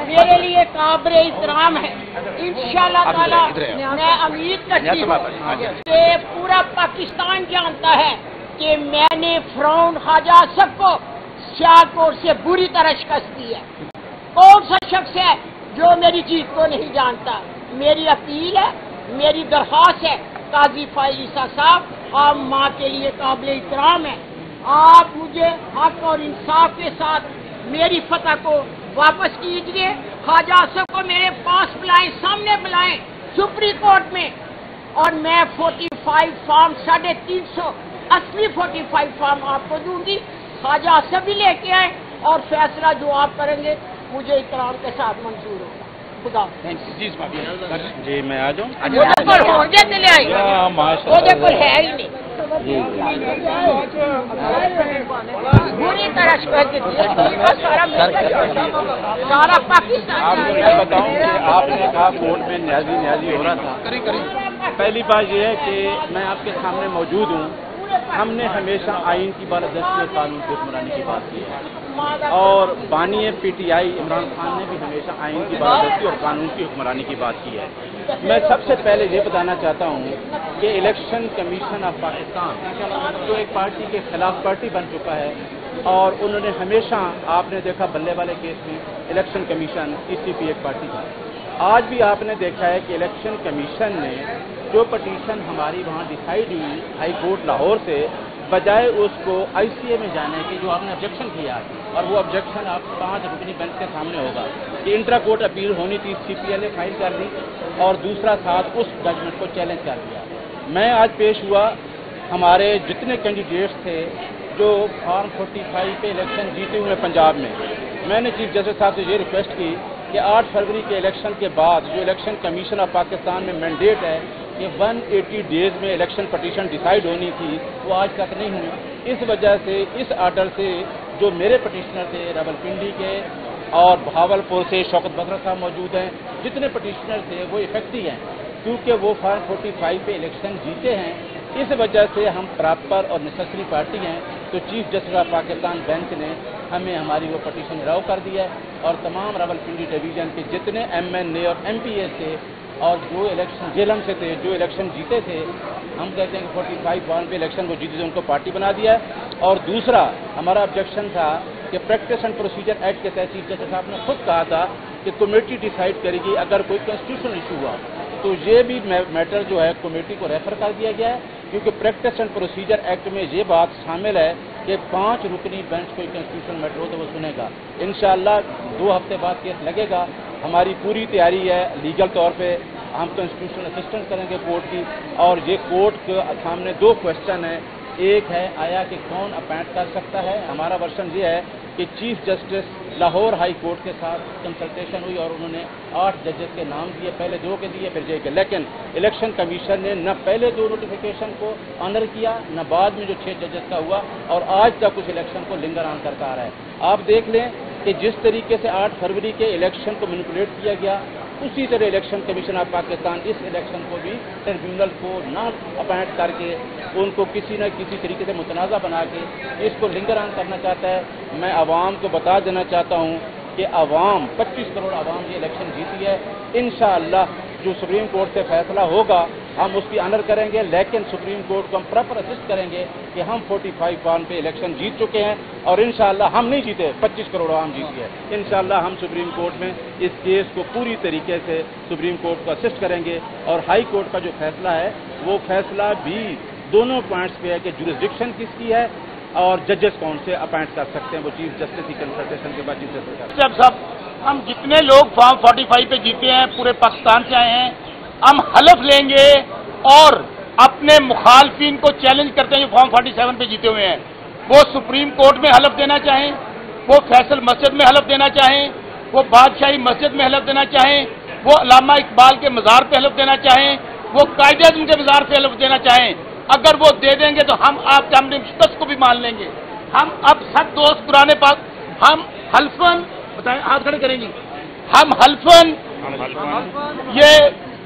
میرے لیے قابل احترام ہے. انشاءاللہ تعالی میں امید کرتی ہوں کہ پورا پاکستان جانتا ہے کہ میں نے فرعون خواجہ آصف کو سیالکوٹ سے بری طرح شکست دی ہے. کون سا شخص ہے جو میری جیت کو نہیں جانتا؟ میری اپیل ہے، میری درخواست ہے، قاضی فائز عیسیٰ صاحب آپ ماں کے لیے قابل احترام ہیں، آپ مجھے حق اور انصاف کے ساتھ میری فتح کو واپس کیجیے. خواجہ آصف کو میرے پاس بلائیں، سامنے بلائیں سپریم کورٹ میں، اور میں 45 فارم 350 اصلی 45 فارم آپ کو دوں گی. خواجہ آصف بھی لے کے آئے اور فیصلہ جو آپ کریں گے مجھے احترام کے ساتھ منظور ہوگا. خدا جی میں آ جاؤں. لے آئی وہ ہے ہی نہیں، بری طرح سارا پاکستان. آپ کو میں بتاؤں کہ آپ نے کہا کورٹ میں نیازی ہو رہا تھا. پہلی بات یہ ہے کہ میں آپ کے سامنے موجود ہوں. ہم نے ہمیشہ آئین کی بالادستی اور قانون کی حکمرانی کی بات کی ہے، اور بانی P T I Imran Khan نے بھی ہمیشہ آئین کی بالادستی اور قانون کی حکمرانی کی بات کی ہے. میں سب سے پہلے یہ بتانا چاہتا ہوں کہ الیکشن کمیشن آف پاکستان جو ایک پارٹی کے خلاف پارٹی بن چکا ہے، اور انہوں نے ہمیشہ آپ نے دیکھا بلے والے کیس میں الیکشن کمیشن سی پی ایک پارٹی تھا. آج بھی آپ نے دیکھا ہے کہ الیکشن کمیشن نے جو پٹیشن ہماری وہاں ڈیسائیڈ ہوئی ہائی کورٹ لاہور سے، بجائے اس کو آئی سی اے میں جانے کے جو آپ نے آبجیکشن کیا، اور وہ آبجیکشن آپ 5 رکنی بینچ کے سامنے ہوگا کہ انٹرا کورٹ اپیل ہونی تھی، سی پی ایل نے فائل کر دی، اور دوسرا ساتھ اس ججمنٹ کو چیلنج کر دیا. میں آج پیش ہوا، ہمارے جتنے کینڈیڈیٹس تھے جو فارم 45 پہ الیکشن جیتے ہوئے پنجاب میں نے چیف جسٹس صاحب سے یہ ریکویسٹ کی کہ 8 فروری کے الیکشن کے بعد جو الیکشن کمیشن آف پاکستان میں مینڈیٹ ہے کہ 180 ڈیز میں الیکشن پٹیشن ڈیسائیڈ ہونی تھی، وہ آج تک نہیں ہوئی. اس وجہ سے اس آرڈر سے جو میرے پٹیشنر تھے راولپنڈی کے اور بہاولپور سے شوکت بدر صاحب موجود ہیں، جتنے پٹیشنر تھے وہ افیکٹو ہیں کیونکہ وہ فارم 45 پہ الیکشن جیتے ہیں. اس وجہ سے ہم پراپر اور نیسیسری پارٹی ہیں. تو chief justice of Pakistan bench نے ہمیں ہماری وہ پٹیشن الاؤ کر دی ہے، اور تمام راولپنڈی ڈویژن کے جتنے ایم این اے اور ایم پی اے تھے اور جو الیکشن جیلم سے تھے جو الیکشن جیتے تھے، ہم کہتے ہیں کہ 45 وارڈ پہ الیکشن وہ جیتے تھے ان کو پارٹی بنا دیا ہے. اور دوسرا ہمارا آبجیکشن تھا کہ پریکٹس اینڈ پروسیجر ایکٹ کے تحت چیف جسٹس صاحب نے خود کہا تھا کہ کمیٹی ڈیسائیڈ کرے گی اگر کوئی کانسٹیٹیوشنل ایشو ہوا، تو یہ بھی میٹر جو ہے کمیٹی کو ریفر کر دیا گیا ہے، کیونکہ پریکٹس اینڈ پروسیجر ایکٹ میں یہ بات شامل ہے کہ 5 رکنی بینچ کوئی کانسٹیٹیوشنل میٹر ہو تو وہ سنے گا. انشاءاللہ 2 ہفتے بعد کیس لگے گا. ہماری پوری تیاری ہے لیگل طور پہ، ہم کانسٹیٹیوشنل اسسٹنس کریں گے کورٹ کی. اور یہ کورٹ کے سامنے 2 کوشچن ہیں. ایک ہے آیا کہ کون اپائنٹ کر سکتا ہے. ہمارا ورژن یہ ہے کہ chief justice Lahore high court کے ساتھ کنسلٹیشن ہوئی اور انہوں نے 8 ججز کے نام دیے، پہلے 2 کے دیے پھر جے کے، لیکن الیکشن کمیشن نے نہ پہلے 2 نوٹیفیکیشن کو آنر کیا نہ بعد میں جو 6 ججز کا ہوا، اور آج تک اس الیکشن کو لنگر آن کرتا آ رہا ہے. آپ دیکھ لیں کہ جس طریقے سے 8 فروری کے الیکشن کو مینیپولیٹ کیا گیا، اسی طرح الیکشن کمیشن آف پاکستان اس الیکشن کو بھی ٹریبیونل کو نہ اپائنٹ کر کے ان کو کسی نہ کسی طریقے سے متنازع بنا کے اس کو لنگر آن کرنا چاہتا ہے. میں عوام کو بتا دینا چاہتا ہوں کہ عوام 25 کروڑ عوام یہ الیکشن جیتی ہے. انشاءاللہ جو سپریم کورٹ سے فیصلہ ہوگا ہم اس کی آنر کریں گے، لیکن سپریم کورٹ کو ہم پراپر اسسٹ کریں گے کہ ہم 45 فارم پہ الیکشن جیت چکے ہیں، اور انشاءاللہ ہم نہیں جیتے، 25 کروڑ عوام جیتی ہے. انشاءاللہ ہم سپریم کورٹ میں اس کیس کو پوری طریقے سے سپریم کورٹ کو اسسٹ کریں گے. اور ہائی کورٹ کا جو فیصلہ ہے وہ فیصلہ بھی دونوں پوائنٹس پہ ہے کہ جورسڈکشن کس کی ہے اور ججز کون سے اپائنٹ کر سکتے ہیں. وہ چیف جسٹس کی کنسلٹیشن کے بعد چیف جسٹس صاحب ہم جتنے لوگ فارم 45 پہ جیتے ہیں پورے پاکستان سے آئے ہیں، ہم حلف لیں گے اور اپنے مخالفین کو چیلنج کرتے ہیں جو فارم 47 پہ جیتے ہوئے ہیں. وہ سپریم کورٹ میں حلف دینا چاہیں، وہ فیصل مسجد میں حلف دینا چاہیں، وہ بادشاہی مسجد میں حلف دینا چاہیں، وہ علامہ اقبال کے مزار پہ حلف دینا چاہیں، وہ قائد اعظم کے مزار پہ حلف دینا چاہیں، اگر وہ دے دیں گے تو ہم آپ کے ہم شکست کو بھی مان لیں گے. ہم اب سب دوست قرآن پاک ہم حلفن بتائیں ہاتھ کھڑے کریں گی، ہم حلفن یہ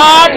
8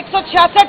166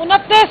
29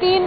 3